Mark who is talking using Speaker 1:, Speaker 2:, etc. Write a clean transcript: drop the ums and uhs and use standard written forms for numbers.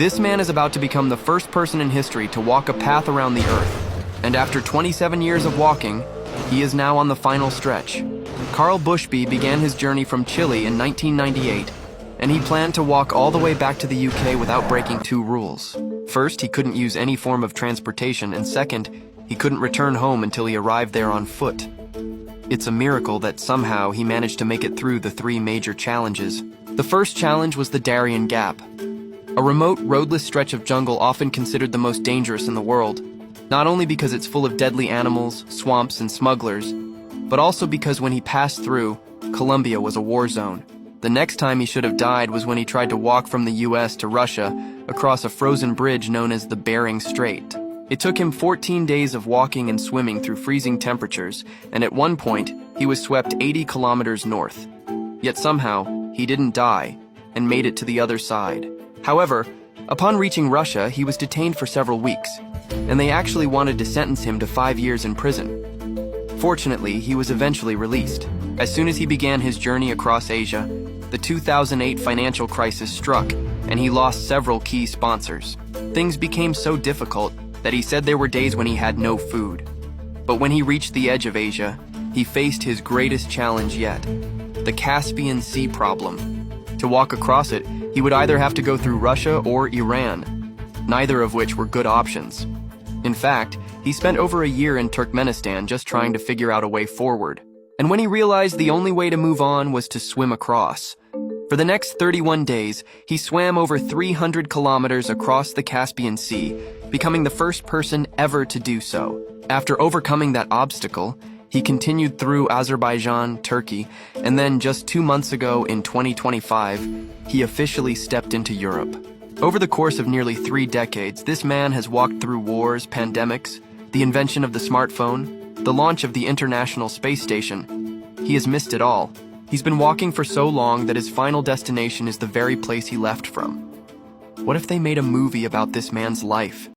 Speaker 1: This man is about to become the first person in history to walk a path around the Earth. And after 27 years of walking, he is now on the final stretch. Carl Bushby began his journey from Chile in 1998, and he planned to walk all the way back to the UK without breaking two rules. First, he couldn't use any form of transportation, and second, he couldn't return home until he arrived there on foot. It's a miracle that somehow he managed to make it through the three major challenges. The first challenge was the Darien Gap, a remote, roadless stretch of jungle often considered the most dangerous in the world, not only because it's full of deadly animals, swamps, and smugglers, but also because when he passed through, Colombia was a war zone. The next time he should have died was when he tried to walk from the US to Russia across a frozen bridge known as the Bering Strait. It took him 14 days of walking and swimming through freezing temperatures, and at one point, he was swept 80 kilometers north. Yet somehow, he didn't die and made it to the other side. However, upon reaching Russia, he was detained for several weeks, and they actually wanted to sentence him to 5 years in prison. Fortunately, he was eventually released. As soon as he began his journey across Asia, the 2008 financial crisis struck, and he lost several key sponsors. Things became so difficult that he said there were days when he had no food. But when he reached the edge of Asia, he faced his greatest challenge yet, the Caspian Sea problem. To walk across it, he would either have to go through Russia or Iran, neither of which were good options. In fact, he spent over a year in Turkmenistan just trying to figure out a way forward. And when he realized the only way to move on was to swim across, for the next 31 days, he swam over 300 kilometers across the Caspian Sea, becoming the first person ever to do so. After overcoming that obstacle, he continued through Azerbaijan, Turkey, and then just 2 months ago in 2025, he officially stepped into Europe. Over the course of nearly 3 decades, this man has walked through wars, pandemics, the invention of the smartphone, the launch of the International Space Station. He has missed it all. He's been walking for so long that his final destination is the very place he left from. What if they made a movie about this man's life?